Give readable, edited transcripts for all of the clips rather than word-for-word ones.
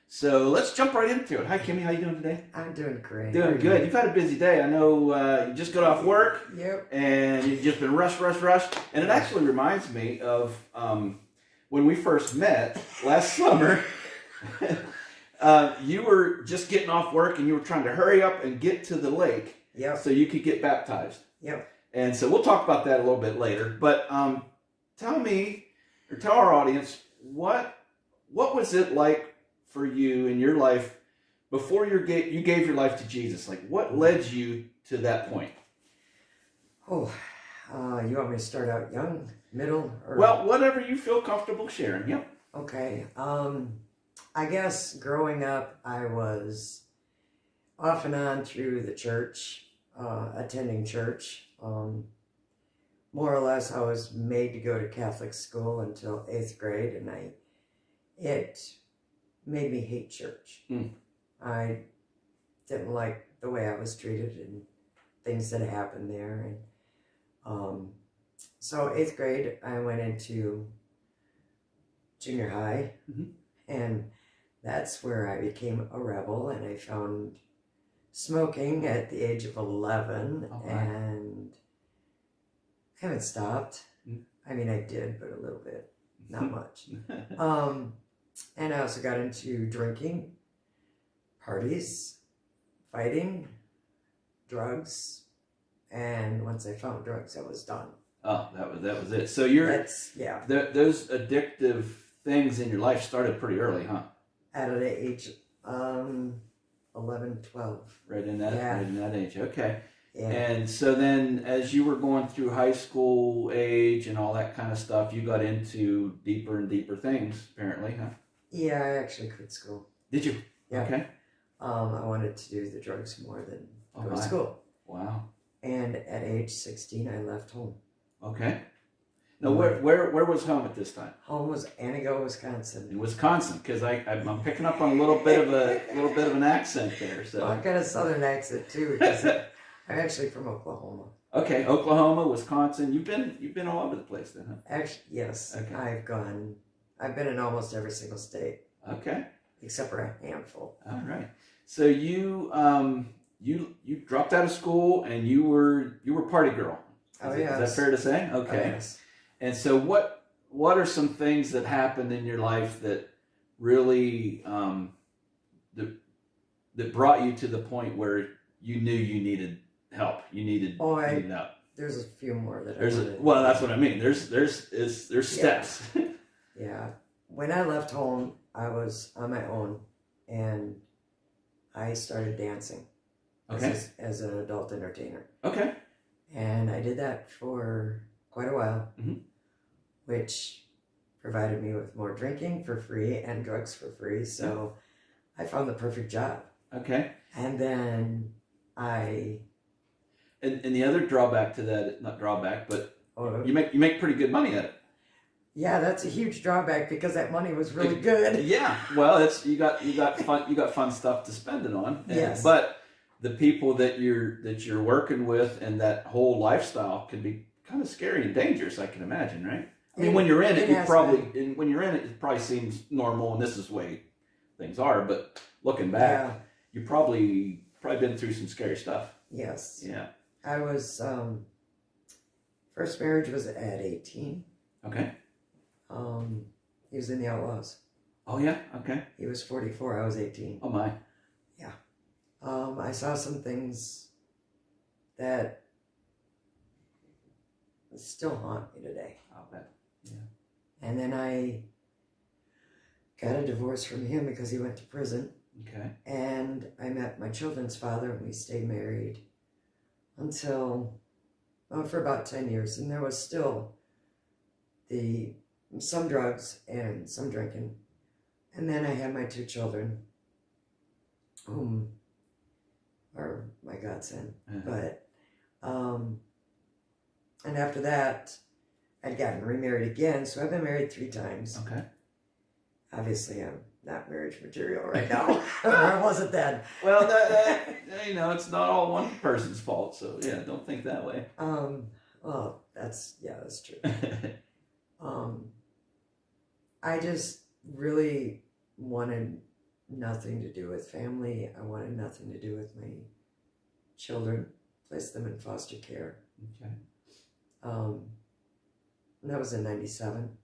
So let's jump right into it. Hi, Kimmie. How you doing today? I'm doing great. Doing good. You've had a busy day. I know you just got off work. Yep. And you've just been rush. And it actually reminds me of when we first met last summer. You were just getting off work and you were trying to hurry up and get to the lake so you could get baptized. Yep. And so we'll talk about that a little bit later. But tell me, or tell our audience, what was it like for you in your life before you gave your life to Jesus? Like, what led you to that point? Oh, you want me to start out young, middle, or? Well, whatever you feel comfortable sharing. Yep. Okay. I guess growing up, I was off and on through the church, attending church. More or less, I was made to go to Catholic school until 8th grade, and it made me hate church. I didn't like the way I was treated and things that happened there. And so 8th grade, I went into junior high, and that's where I became a rebel, and I found smoking at the age of 11, and I haven't stopped. I mean, I did, but a little bit, not much. And I also got into drinking, parties, fighting, drugs, and once I found drugs, I was done. Oh, that was it. So those addictive things in your life started pretty early, huh? At an age 11, 12. Right in that age. Okay. Yeah. And so then as you were going through high school age and all that kind of stuff, you got into deeper and deeper things, apparently, huh? Yeah, I actually quit school. Did you? Yeah. Okay. I wanted to do the drugs more than go to school. Wow. And at age 16, I left home. Okay. Now, where was home at this time? Home was Antigo, Wisconsin. In Wisconsin, because I'm picking up on a little bit of an accent there. So well, I've got a southern accent too, because I'm actually from Oklahoma. Okay, Oklahoma, Wisconsin. You've been all over the place then, huh? Actually, yes. Okay. I've been in almost every single state. Okay. Except for a handful. All right. So you dropped out of school and you were party girl. Is that fair to say? Okay. Oh, yes. And so what are some things that happened in your life that really that brought you to the point where you knew you needed help? You needed help. There's a few more that well, that's what I mean. There's steps. Yeah. When I left home, I was on my own, and I started dancing. Okay. As an adult entertainer. Okay. And I did that for quite a while, which provided me with more drinking for free and drugs for free. So I found the perfect job. Okay. And then And the other drawback to that, not drawback, but you make pretty good money at it. Yeah, that's a huge drawback because that money was really good. Yeah. Well, you got fun stuff to spend it on. Yes. But the people that you're working with and that whole lifestyle can be kind of scary and dangerous, I can imagine, right? I mean, when you're in it, it probably seems normal and this is the way things are. But looking back, you probably been through some scary stuff. Yes. Yeah. I was first marriage was at 18. Okay. He was in the Outlaws. Oh yeah. Okay. He was 44. I was 18. Oh my. Yeah. I saw some things that still haunt me today. I'll bet. Yeah. And then I got a divorce from him because he went to prison. Okay. And I met my children's father, and we stayed married until for about 10 years. And there was still some drugs and some drinking. And then I had my 2 children, whom are my godsend. But, and after that, I'd gotten remarried again. So I've been married 3 times. Okay. Obviously, I'm not marriage material right now. Or I wasn't then. Well, that it's not all one person's fault. So yeah, don't think that way. Well, that's true. I just really wanted nothing to do with family. I wanted nothing to do with my children. Placed them in foster care. Okay. And that was in 97.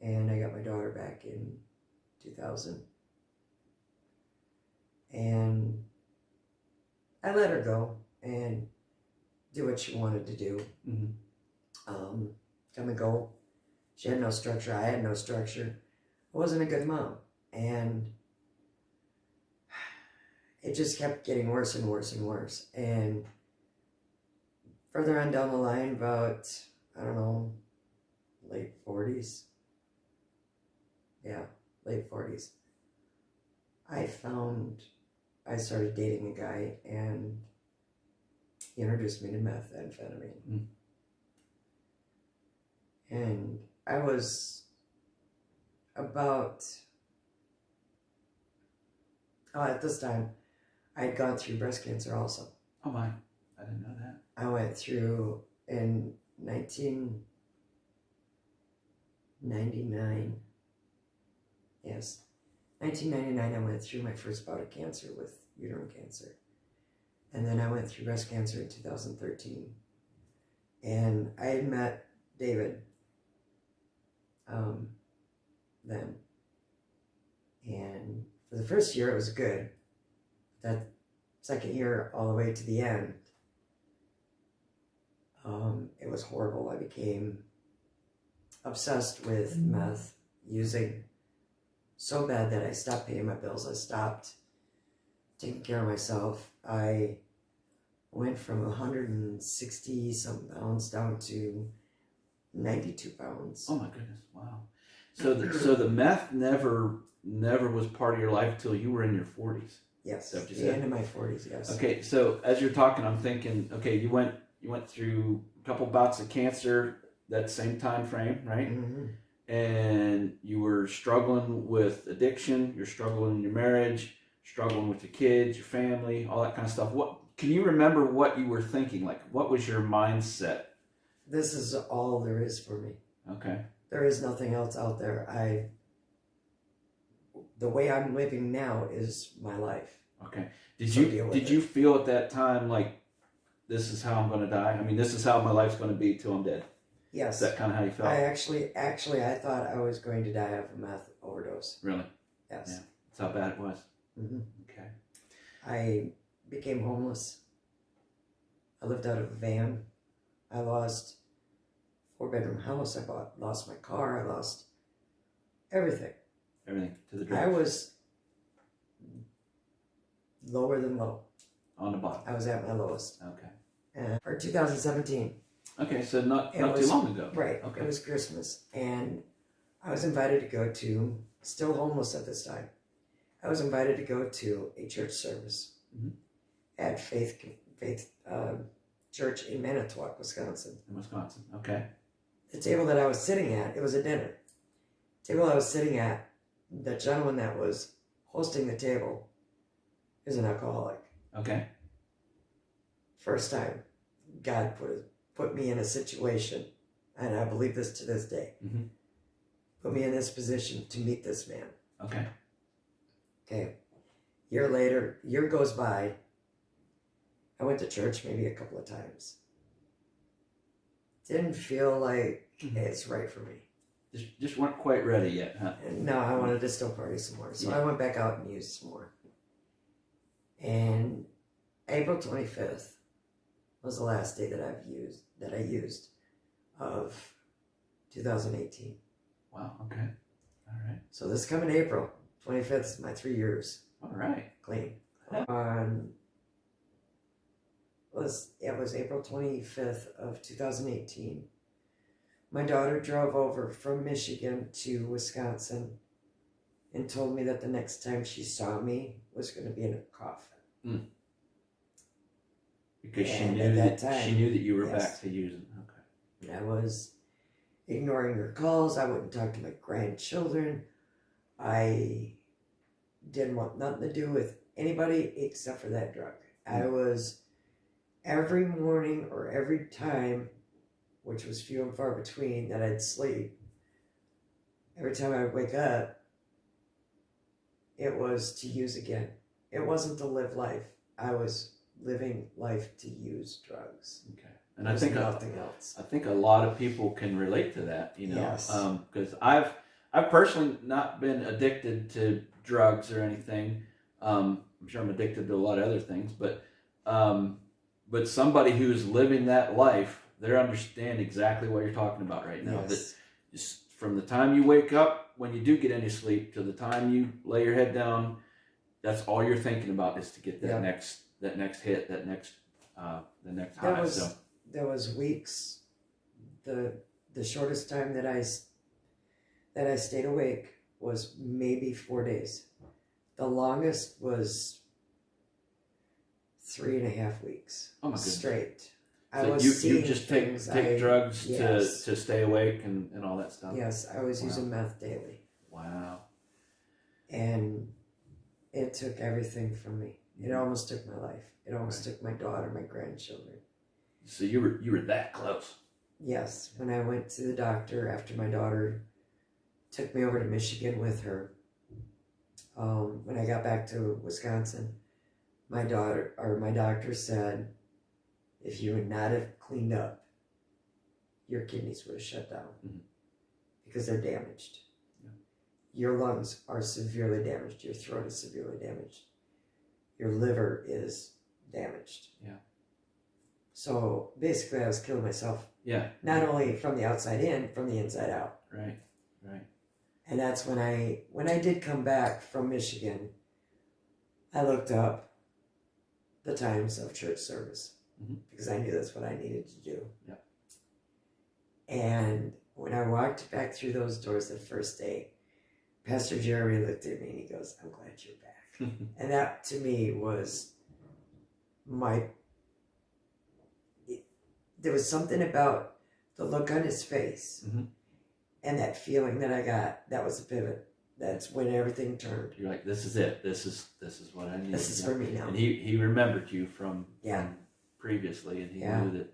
And I got my daughter back in 2000. And I let her go and do what she wanted to do. Mm-hmm. Come and go. She had no structure. I had no structure. I wasn't a good mom. And it just kept getting worse and worse and worse. And further on down the line, about, I don't know, late 40s. Yeah, late 40s. I started dating a guy, and he introduced me to methamphetamine. Mm. And I was about, at this time, I had gone through breast cancer also. Oh my, I didn't know that. I went through in 1999. Yes. 1999, I went through my first bout of cancer with uterine cancer. And then I went through breast cancer in 2013. And I had met David then. And for the first year, it was good. That second year, all the way to the end, it was horrible. I became obsessed with meth, using so bad that I stopped paying my bills. I stopped taking care of myself. I went from 160 some pounds down to 92 pounds. Oh my goodness! Wow. So the meth never was part of your life until you were in your 40s. Yes, the end of my 40s. Yes. Okay, so as you're talking, I'm thinking, okay, you went through a couple bouts of cancer that same time frame, right? Mm-hmm. And you were struggling with addiction. You're struggling in your marriage, struggling with your kids, your family, all that kind of stuff. What can you remember? What you were thinking? Like, what was your mindset? This is all there is for me. Okay. There is nothing else out there. The way I'm living now is my life. Okay. Did you feel at that time like, this is how I'm going to die? I mean, this is how my life's going to be till I'm dead. Yes. Is that kind of how you felt? I actually, I thought I was going to die of a meth overdose. Really? Yes. Yeah. That's how bad it was. Mm-hmm. Okay. I became homeless. I lived out of a van. I lost a 4-bedroom house. I lost my car. I lost everything. Everything to the drugs. I was lower than low. On the bottom. I was at my lowest. Okay. For 2017. Okay, so not too long ago. Right. Okay. It was Christmas. And I was invited to go to, still homeless at this time, I was invited to go to a church service at Faith Church in Manitowoc, Wisconsin. In Wisconsin, okay. The table that I was sitting at, it was a dinner. The table I was sitting at, the gentleman that was hosting the table is an alcoholic. Okay. First time God put me in a situation, and I believe this to this day, put me in this position to meet this man. Okay. Okay. Year goes by. I went to church maybe a couple of times. Didn't feel like it's right for me. Just weren't quite ready yet, huh? And no, I wanted to still party some more. So I went back out and used some more. And April 25th was the last day that I used of 2018. Wow, okay. All right. So this coming April 25th is my 3 years. All right. Clean. It was April 25th of 2018. My daughter drove over from Michigan to Wisconsin and told me that the next time she saw me was going to be in a coffin. Because she knew that you were back to using. Okay. And I was ignoring her calls. I wouldn't talk to my grandchildren. I didn't want nothing to do with anybody except for that drug. I was, every morning or every time, which was few and far between, that I'd sleep, every time I would wake up, It was to use again. It wasn't to live life. I was living life to use drugs. Okay. And I think nothing else. I think a lot of people can relate to that, you know, Yes. Because I've personally not been addicted to drugs or anything. I'm sure I'm addicted to a lot of other things, but somebody who's living that life, they understand exactly what you're talking about right now. Yes. That just from the time you wake up, when you do get any sleep, to the time you lay your head down, that's all you're thinking about is to get that next hit, the next high. There was weeks. The shortest time that I stayed awake was maybe 4 days. The longest was 3.5 weeks. Oh my goodness. Straight. So you just take drugs to stay awake and all that stuff? Yes, I was using meth daily. Wow. And it took everything from me. It almost took my life. It almost took my daughter, my grandchildren. So you were that close? Yes. When I went to the doctor after my daughter took me over to Michigan with her, when I got back to Wisconsin, my doctor said, if you would not have cleaned up, your kidneys would have shut down because they're damaged. Yeah. Your lungs are severely damaged. Your throat is severely damaged. Your liver is damaged. Yeah. So basically I was killing myself. Yeah. Not only from the outside in, from the inside out. Right. Right. And that's when I did come back from Michigan, I looked up the times of church service because I knew that's what I needed to do. Yeah. And when I walked back through those doors the first day, Pastor Jeremy looked at me and he goes, I'm glad you're back. And that to me was there was something about the look on his face and that feeling that I got. That was a pivot. That's when everything turned. You're like, this is it. This is what I need. This is for me now. And he remembered you from previously, and he knew that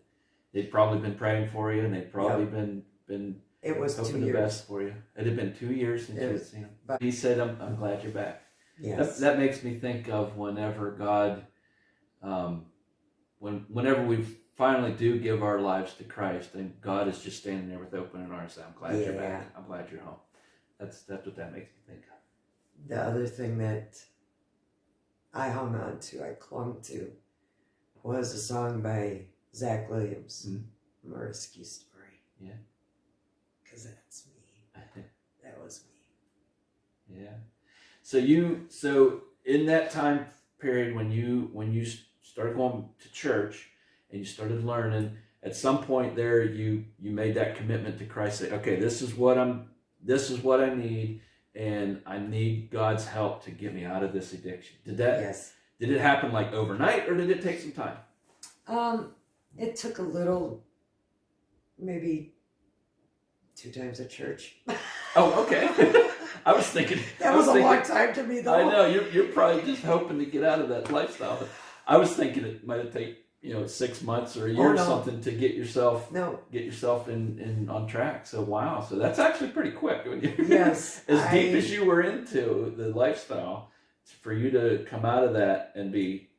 they'd probably been praying for you, and they'd probably been it was hoping 2 years. The best for you. It had been 2 years since you had seen him. But he said, I'm glad you're back. Yes. That makes me think of whenever God, whenever we finally do give our lives to Christ, and God is just standing there with open arms saying, I'm glad you're back. I'm glad you're home. That's what that makes me think of. The other thing that I hung on to, I clung to, was a song by Zach Williams, My Rescue Story. Yeah. Because that's me. That was me. Yeah. So in that time period when you started going to church and you started learning, at some point there you made that commitment to Christ. Say, okay, this is what I need, and I need God's help to get me out of this addiction. Did it happen like overnight, or did it take some time? It took a little, maybe 2 times at church. Oh, okay. I was thinking that was a long time to me, though. I know you're probably just hoping to get out of that lifestyle. But I was thinking it might have taken 6 months or a year or something to get yourself in on track. So wow, so that's actually pretty quick. Yes, deep as you were into the lifestyle, for you to come out of that and be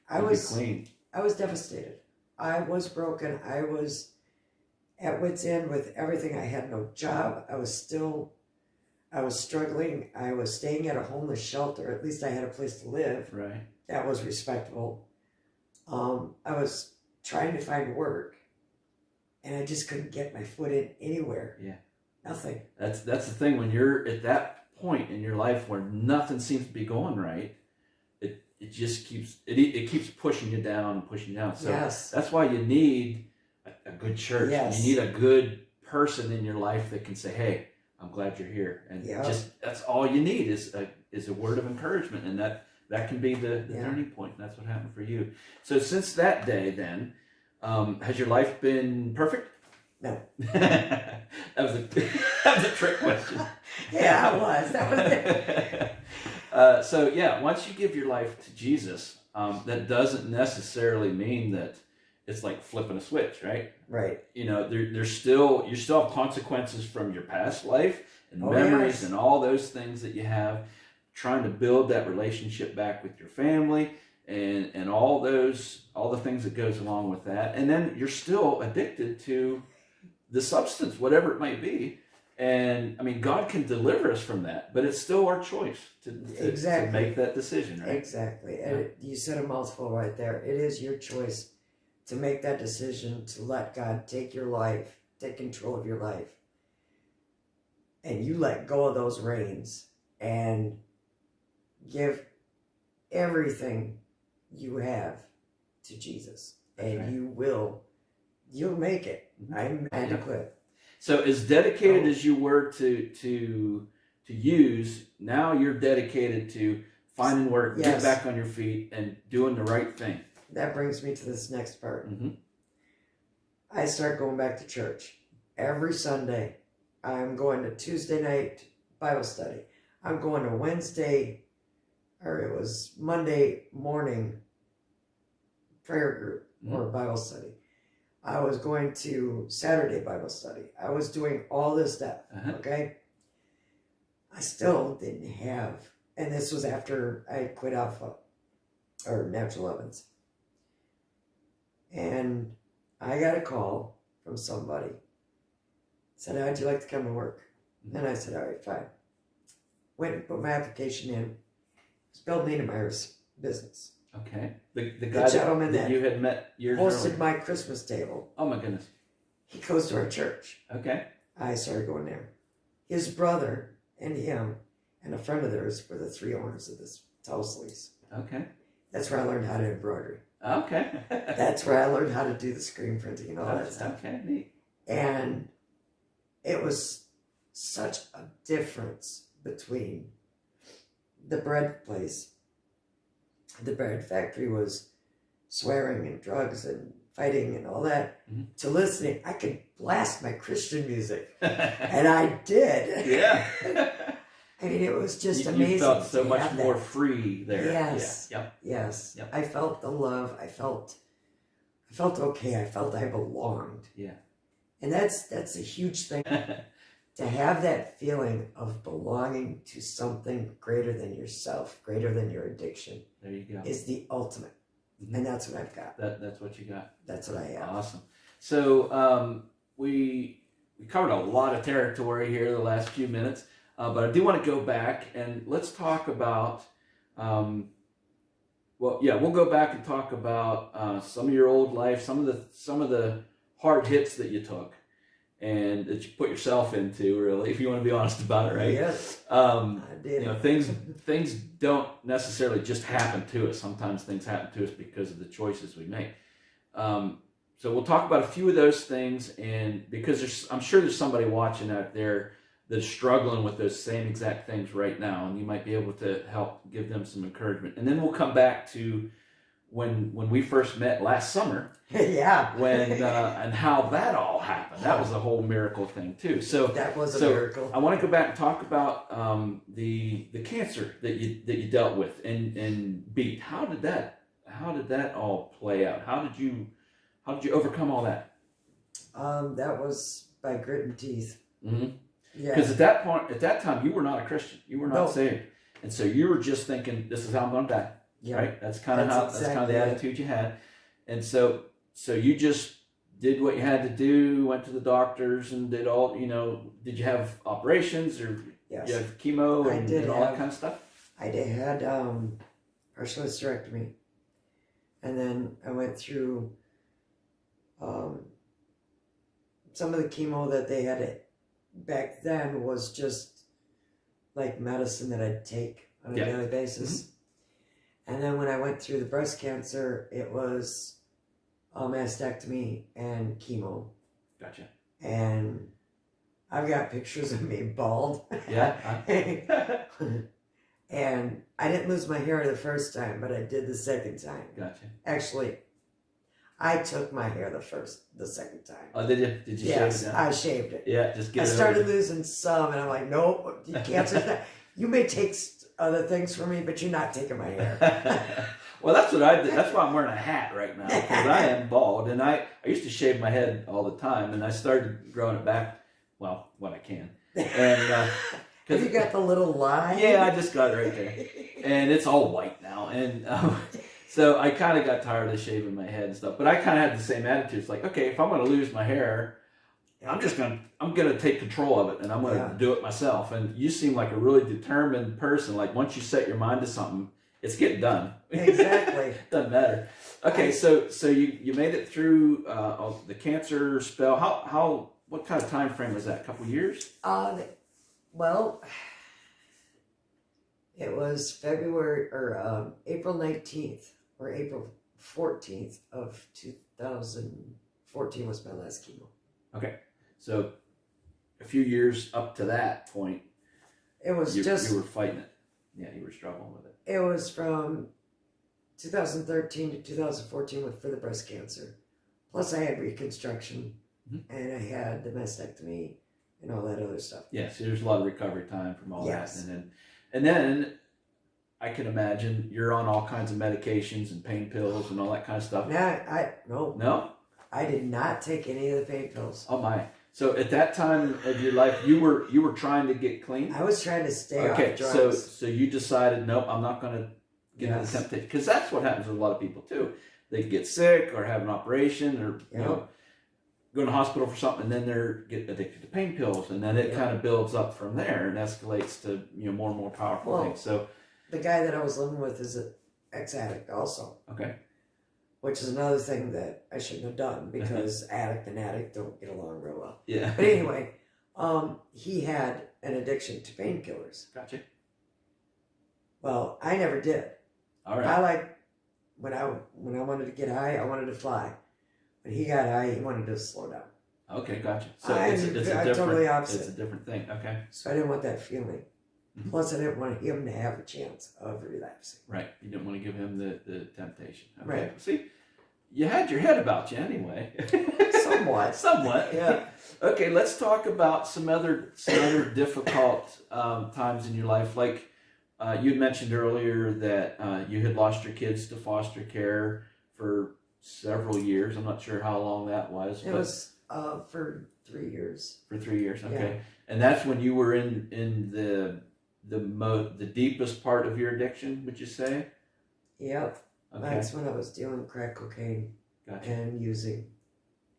clean. I was devastated. I was broken. I was at wit's end with everything. I had no job. I was struggling. I was staying at a homeless shelter. At least I had a place to live. Right. That was respectable. I was trying to find work, and I just couldn't get my foot in anywhere. Yeah. Nothing. That's the thing. When you're at that point in your life where nothing seems to be going right, it just keeps pushing you down and pushing you down. So that's why you need a good church. Yes. You need a good person in your life that can say, hey, I'm glad you're here. And just that's all you need is a word of encouragement, and that can be the turning point. And that's what happened for you. So since that day then, has your life been perfect? No. that was a trick question. Yeah, it was. That was it. Once you give your life to Jesus, that doesn't necessarily mean that it's like flipping a switch, right? Right. You still have consequences from your past life and memories and all those things that you have. trying to build that relationship back with your family and all the things that goes along with that. And then you're still addicted to the substance, whatever it might be. And I mean, God can deliver us from that, but it's still our choice to make that decision, right? Exactly. And you said a mouthful right there. It is your choice to make that decision to let God take your life, take control of your life. And you let go of those reins and give everything you have to Jesus. And right. you'll make it. I'm adequate. So as dedicated as you were to use, now you're dedicated to finding work, getting back on your feet, and doing the right thing. That brings me to this next part. Mm-hmm. I start going back to church. Every Sunday, I'm going to Tuesday night Bible study. I'm going to Monday morning prayer group or Bible study. I was going to Saturday Bible study. I was doing all this stuff, okay? I still didn't have, and this was after I quit Alpha, or Natural Ovens. And I got a call from somebody. Said, how'd you like to come to work? And I said, all right, fine. Went and put my application in. It was Bill Niedermeyer's business. Okay. The guy gentleman that you had met years hosted earlier. my Christmas table. Oh my goodness. He goes to our church. Okay. I started going there. His brother and him and a friend of theirs were the three owners of this towel sleeves. Okay. That's where I learned how to embroidery. Okay. That's where I learned how to do the screen printing and all that stuff. Okay, neat. And it was such a difference between the bread place. The bread factory was swearing and drugs and fighting and all that. To listening, I could blast my Christian music. And I did. Yeah. I mean, it was just amazing. You felt so much more free there. Yes. Yeah. Yep. Yes. Yep. I felt the love. I felt okay. I felt I belonged. Yeah. And that's a huge thing. To have that feeling of belonging to something greater than yourself, greater than your addiction. There you go. Is the ultimate. And that's what I've got. That's what you got. That's what I have. Awesome. So we covered a lot of territory here the last few minutes, but I do want to go back and let's talk about. We'll go back and talk about some of your old life, some of the hard hits that you took, and that you put yourself into. Really, if you want to be honest about it, right? Yes. I did. You know, things don't necessarily just happen to us. Sometimes things happen to us because of the choices we make. So we'll talk about a few of those things, and because I'm sure there's somebody watching out there that's struggling with those same exact things right now, and you might be able to help give them some encouragement. And then we'll come back to when we first met last summer. Yeah. When and how that all happened. That was a whole miracle thing too. So that was a miracle. I want to go back and talk about the cancer that you dealt with and beat. How did that all play out? How did you overcome all that? That was by grit and teeth. Mm-hmm. Yeah. Because at that time, you were not a Christian. You were not saved, and so you were just thinking, "This is how I'm going to die." Yeah. Right? That's kind of the attitude you had, and so you just did what you had to do. Went to the doctors and did all. Did you have operations or you have chemo and all that kind of stuff? I had partial hysterectomy, and then I went through some of the chemo that they had back then was just like medicine that I'd take on a daily basis. Mm-hmm. And then when I went through the breast cancer, it was a mastectomy and chemo. Gotcha. And I've got pictures of me bald. Yeah. And I didn't lose my hair the first time, but I did the second time. Gotcha. Actually, I took my hair the second time. Oh, did you? Did you shave it down? I shaved it. Yeah, just get it. I started losing some, and I'm like, nope, cancer's not. You may take other things from me, but you're not taking my hair. Well, that's what I did. That's why I'm wearing a hat right now, because I am bald, and I used to shave my head all the time, and I started growing it back. Well, when I can, and Have you got the little line? Yeah, I just got it right there. And it's all white now. And so I kind of got tired of shaving my head and stuff. But I kind of had the same attitude. It's like, okay, if I'm going to lose my hair, I'm going to take control of it, and I'm going to do it myself. And you seem like a really determined person. Like once you set your mind to something, it's getting done. Exactly. Doesn't matter. Okay, so you made it through the cancer spell. What kind of time frame was that? A couple years? Well, it was February or April 19th or April 14th of 2014 was my last chemo. Okay, so a few years up to that point, it was you were fighting it. Yeah, you were struggling with it. It was from 2013 to 2014 for the breast cancer. Plus, I had reconstruction, and I had the mastectomy and all that other stuff. Yeah, so there's a lot of recovery time from all that, and then I can imagine you're on all kinds of medications and pain pills and all that kind of stuff. No, I did not take any of the pain pills. Oh my! So at that time of your life, you were trying to get clean. I was trying to stay off drugs. Okay, so you decided, nope, I'm not going to get into temptation, because that's what happens with a lot of people too. They get sick or have an operation or go to the hospital for something, and then they get addicted to pain pills, and then it kind of builds up from there and escalates to more and more powerful things. So the guy that I was living with is an ex-addict also. Okay. Which is another thing that I shouldn't have done, because addict and addict don't get along real well. Yeah. But anyway, he had an addiction to painkillers. Gotcha. Well, I never did. All right. I like when I wanted to get high, I wanted to fly. When he got high, he wanted to slow down. Okay, gotcha. So it's totally opposite. It's a different thing. Okay. So I didn't want that feeling. Mm-hmm. Plus, I didn't want him to have a chance of relapsing. Right. You didn't want to give him the temptation. Okay. Right. See, you had your head about you anyway. Somewhat. Yeah. Okay. Let's talk about some other difficult times in your life. Like you had mentioned earlier that you had lost your kids to foster care for several years. I'm not sure how long that was. It was for 3 years. For 3 years. Okay. Yeah. And that's when you were in the deepest part of your addiction, would you say? Yep. Okay. That's when I was dealing crack cocaine and using.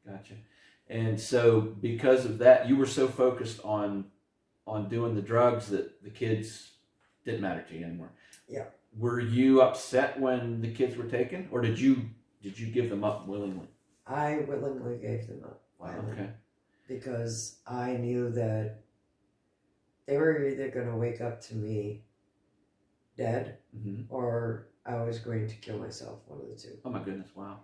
Gotcha. And so because of that, you were so focused on doing the drugs that the kids didn't matter to you anymore. Yeah. Were you upset when the kids were taken, or did you give them up willingly? I willingly gave them up. Wow. Okay. Because I knew that they were either going to wake up to me dead, or I was going to kill myself, one of the two. Oh my goodness! Wow.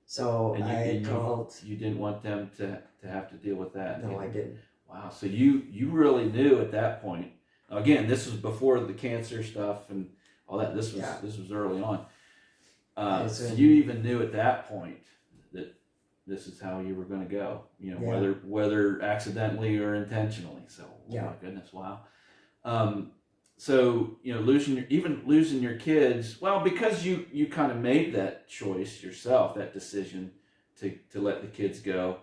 So I called. You didn't want them to have to deal with that. No, I didn't. Wow. So you really knew at that point. Again, this was before the cancer stuff and all that. This was early on. So you even knew at that point that this is how you were going to go. Whether accidentally or intentionally. So oh my goodness, wow. So losing your kids, well, because you kind of made that choice yourself, that decision to let the kids go.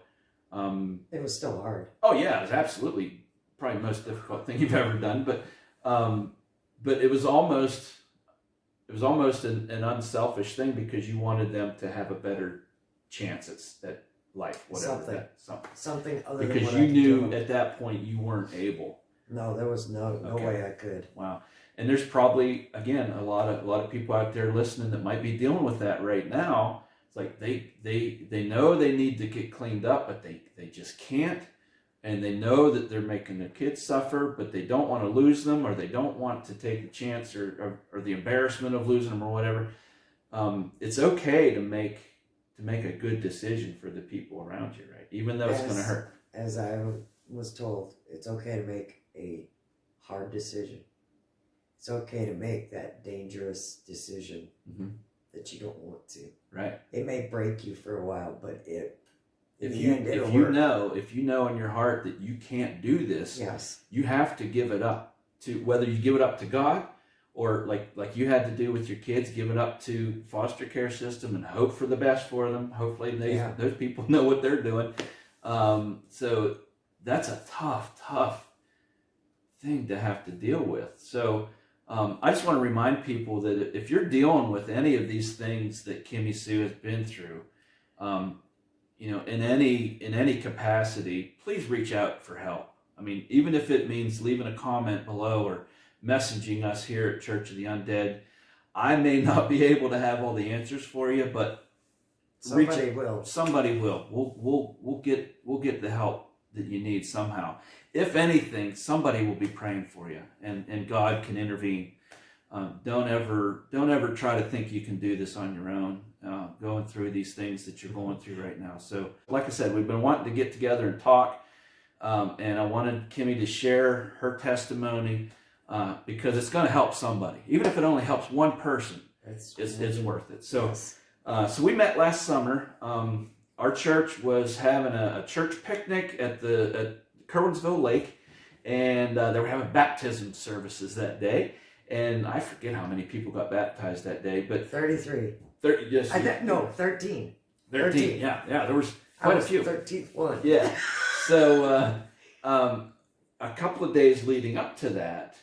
It was still hard. Oh yeah, it was absolutely probably the most difficult thing you've ever done. But it was almost an unselfish thing, because you wanted them to have a better chance at life, whatever something other because than what you knew at that point you weren't able. No, there was no way I could. Wow. And there's probably, again, a lot of people out there listening that might be dealing with that right now. It's like they know they need to get cleaned up, but they just can't. And they know that they're making their kids suffer, but they don't want to lose them, or they don't want to take the chance or the embarrassment of losing them or whatever. It's okay to make a good decision for the people around you, right? Even though it's going to hurt. As I was told, it's okay to make a hard decision. It's okay to make that dangerous decision that you don't want to. Right. It may break you for a while, but if you know in your heart that you can't do this, you have to give it up to, whether you give it up to God, or like you had to do with your kids, give it up to foster care system and hope for the best for them. Hopefully those people know what they're doing. So that's a tough thing to have to deal with. So I just want to remind people that if you're dealing with any of these things that Kimmie Sue has been through, in any capacity, please reach out for help. I mean, even if it means leaving a comment below or messaging us here at Church of the Undead. I may not be able to have all the answers for you, but somebody will. Somebody will. We'll get the help that you need somehow. If anything, somebody will be praying for you, and God can intervene. Don't ever try to think you can do this on your own, going through these things that you're going through right now. So, like I said, we've been wanting to get together and talk, and I wanted Kimmie to share her testimony because it's going to help somebody. Even if it only helps one person, it's worth it. So, Yes. So we met last summer. Our church was having a church picnic at Kerwinsville Lake, and they were having baptism services that day. And I forget how many people got baptized that day, but 33. 13. 13. Yeah, there was quite a few. 13th one. Yeah. So a couple of days leading up to that,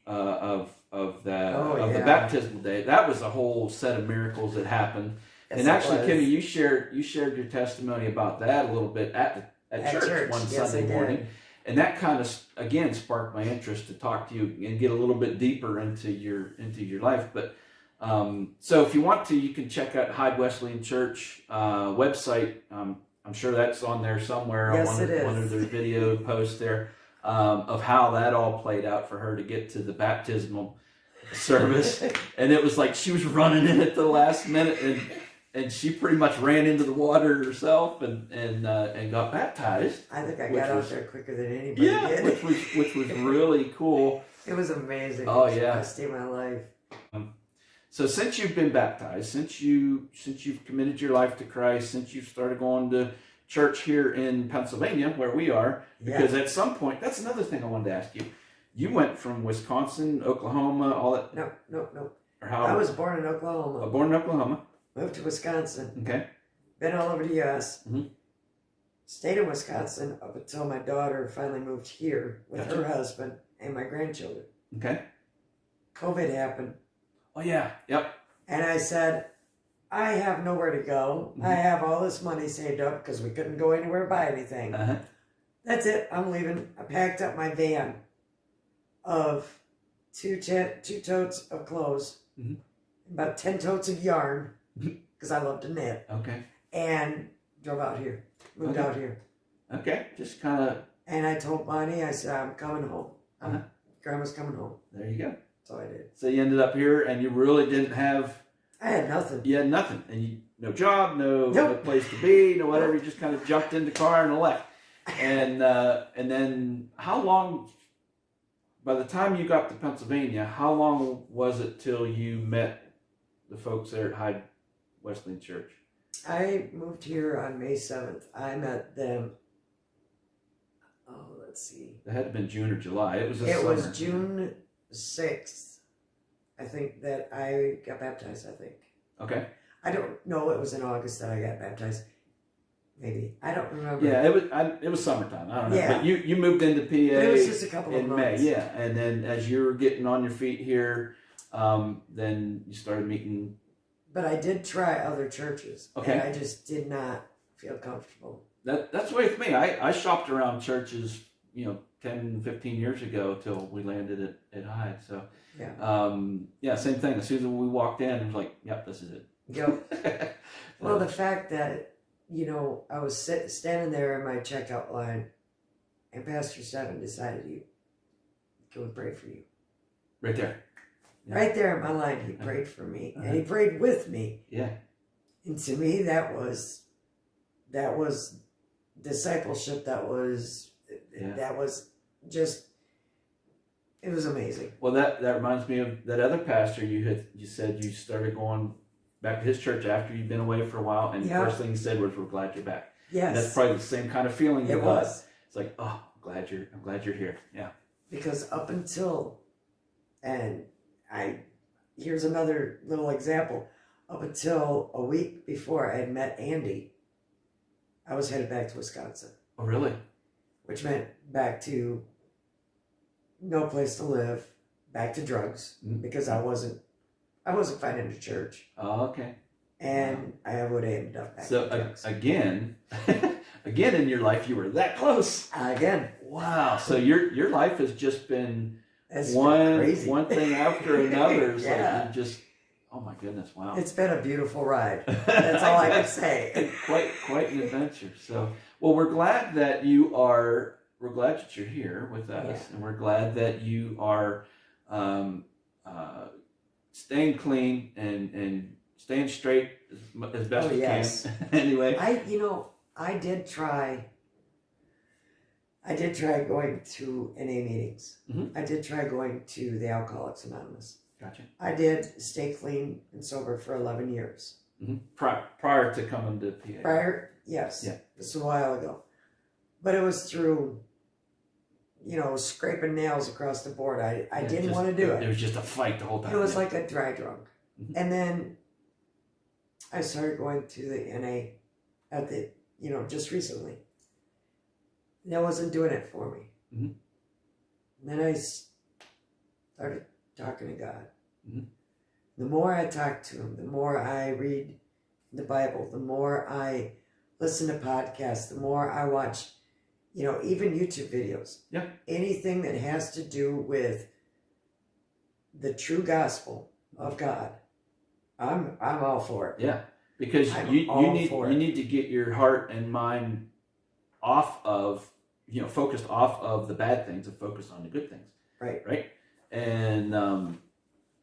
of the baptismal day, that was a whole set of miracles that happened. Yes, and actually, Kimmie, you shared your testimony about that a little bit at church one Sunday morning. And that kind of, again, sparked my interest to talk to you and get a little bit deeper into your life. But so if you want to, you can check out Hyde Wesleyan Church website. I'm sure that's on there somewhere. Yes, it is. One of their video posts there of how that all played out for her to get to the baptismal service. And it was like she was running in at the last minute, and she pretty much ran into the water herself and got baptized. I think I got out there quicker than anybody did. which was really cool. It was amazing. Oh, it was yeah. the best day of my life. So since you've been baptized, since you've committed your life to Christ, since you've started going to church here in Pennsylvania, where we are, because at some point, that's another thing I wanted to ask you. You went from Wisconsin, Oklahoma, all that. No. Or how? I was born in Oklahoma. Born in Oklahoma. Moved to Wisconsin. Okay. Been all over the U.S. Mm-hmm. Stayed in Wisconsin up until my daughter finally moved here with her husband and my grandchildren. Okay. COVID happened. Oh, yeah. Yep. And I said, I have nowhere to go. Mm-hmm. I have all this money saved up because we couldn't go anywhere to buy anything. Uh-huh. That's it. I'm leaving. I packed up my van of two totes of clothes, about 10 totes of yarn, because I love to knit. Okay. And drove out here. Moved out here. Okay. Just kind of. And I told Bonnie, I said, I'm coming home. Grandma's coming home. There you go. So I did. So you ended up here, and you really didn't have. I had nothing. You had nothing, and no job, no place to be, no whatever. You just kind of jumped in the car and left. And then how long? By the time you got to Pennsylvania, how long was it till you met the folks there at Hyde Wesleyan Church? I moved here on May 7th. I met them. Oh, let's see. It had to have been June or July. It was was June 6th, I think, that I got baptized, I think. Okay. I don't know. It was in August that I got baptized. Maybe. I don't remember. Yeah, it was summertime. I don't know. Yeah. But you moved into PA it was just a couple of months. May. Yeah. And then as you were getting on your feet here, then you started meeting. But I did try other churches. Okay. And I just did not feel comfortable. That's the way with me. I shopped around churches, 10, 15 years ago till we landed at Hyde. So, same thing. As soon as we walked in, it was like, yep, this is it. Yep. Well, the fact that, I was standing there in my checkout line, and Pastor Seven decided he would pray for you. Right there. Yeah. Right there in my line, he prayed for me, and he prayed with me. Yeah. And to me, that was discipleship. That was just, it was amazing. Well, that reminds me of that other pastor you said you started going back to his church after you'd been away for a while, and the first thing he said was, "We're glad you're back." Yes. And that's probably the same kind of feeling you it was. It's like, oh, I'm glad you're here. Yeah. Because up until, here's another little example. Up until a week before I had met Andy, I was headed back to Wisconsin. Oh, really? Which meant back to no place to live, back to drugs, because I wasn't finding a church. Oh, okay. And I would have ended up back to drugs. Again, again in your life, you were that close. Again. Wow. So your life has just been crazy. one thing after another. It's yeah. like you just, oh my goodness, wow. It's been a beautiful ride. That's all I can say. Quite an adventure. So, well, we're glad that you're here with us, and we're glad that you are staying clean and staying straight as best you can. Anyway, I did try going to NA meetings. Mm-hmm. I did try going to the Alcoholics Anonymous. Gotcha. I did stay clean and sober for 11 years. Mm-hmm. Prior to coming to PA. Yes. Yeah. This was a while ago. But it was through, scraping nails across the board. I didn't want to do it. It was just a fight the whole time. It was like a dry drunk. Mm-hmm. And then I started going to the NA at just recently. And that wasn't doing it for me. Mm-hmm. And then I started talking to God. Mm-hmm. The more I talk to him, the more I read the Bible, the more I listen to podcasts, the more I watch, even YouTube videos. Yeah. Anything that has to do with the true gospel of God, I'm all for it. Yeah. Because you need to get your heart and mind off of, focused off of the bad things and focused on the good things. Right. And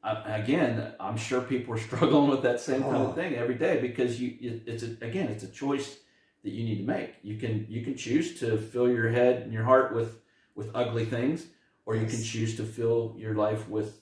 again, I'm sure people are struggling with that same kind of thing every day, because it's a choice that you need to make. You can choose to fill your head and your heart with ugly things, or you can choose to fill your life with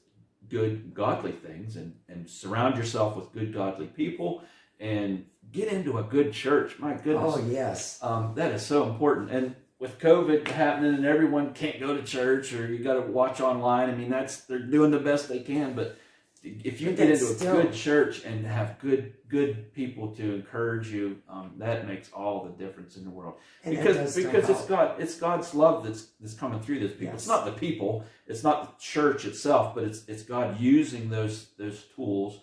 good godly things, and surround yourself with good godly people, and get into a good church. My goodness. Oh yes. That is so important. And with COVID happening and everyone can't go to church, or you got to watch online, I mean, they're doing the best they can. But if you get into a good church and have good people to encourage you, that makes all the difference in the world. And because it's God's love that's coming through those people. Yes. It's not the people, it's not the church itself, but it's God using those tools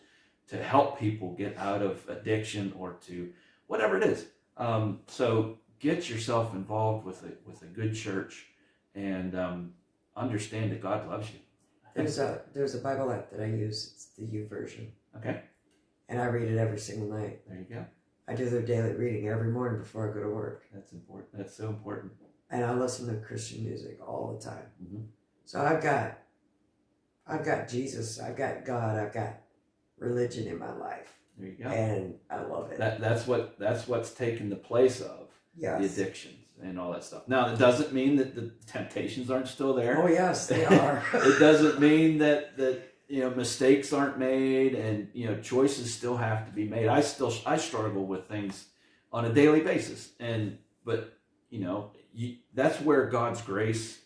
to help people get out of addiction or to whatever it is. So get yourself involved with a good church, and understand that God loves you. There's a Bible app that I use. It's the U version. Okay. And I read it every single night. There you go. I do their daily reading every morning before I go to work. That's important. That's so important. And I listen to Christian music all the time. Mm-hmm. So I've got Jesus, I've got God, I've got religion in my life. There you go. And I love it. That's what's taken the place of the addictions and all that stuff. Now, it doesn't mean that the temptations aren't still there. Oh yes, they are. It doesn't mean that mistakes aren't made, and choices still have to be made. I struggle with things on a daily basis, but that's where God's grace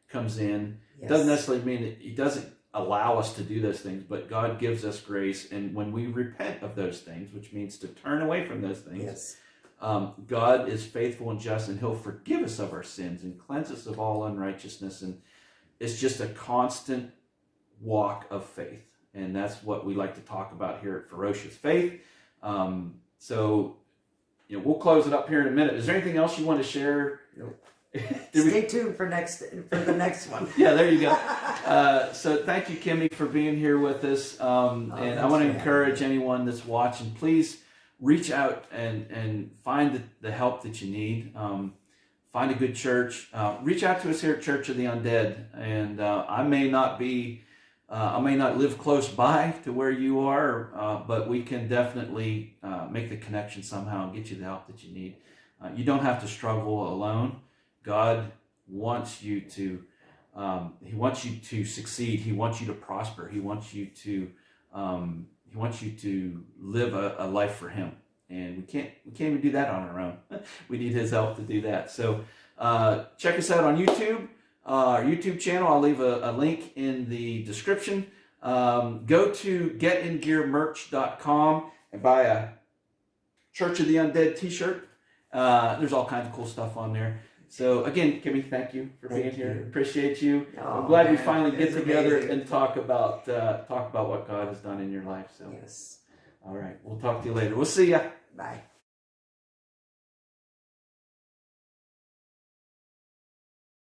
comes in. Yes. It doesn't necessarily mean that He doesn't allow us to do those things, but God gives us grace, and when we repent of those things, which means to turn away from those things, yes. God is faithful and just, and He'll forgive us of our sins and cleanse us of all unrighteousness. And it's just a constant walk of faith, and that's what we like to talk about here at Ferocious Faith. So we'll close it up here in a minute. Is there anything else you want to share? Nope. Stay tuned for the next one. Yeah, there you go. So thank you, Kimmie, for being here with us. And I want to encourage anyone that's watching, please reach out and find the help that you need. Find a good church. Reach out to us here at Church of the Undead. And I may not live close by to where you are, but we can definitely make the connection somehow and get you the help that you need. You don't have to struggle alone. God wants you to. He wants you to succeed. He wants you to prosper. He wants you to. He wants you to live a life for Him, and we can't even do that on our own. We need His help to do that. So check us out on YouTube, our YouTube channel. I'll leave a link in the description. Go to getingearmerch.com and buy a Church of the Undead t-shirt. There's all kinds of cool stuff on there. So again, Kimmie, thank you for being here. Appreciate you. Oh, I'm glad we man, finally get it's together amazing. and talk about what God has done in your life. So, Yes. all right, we'll talk to you later. We'll see ya. Bye.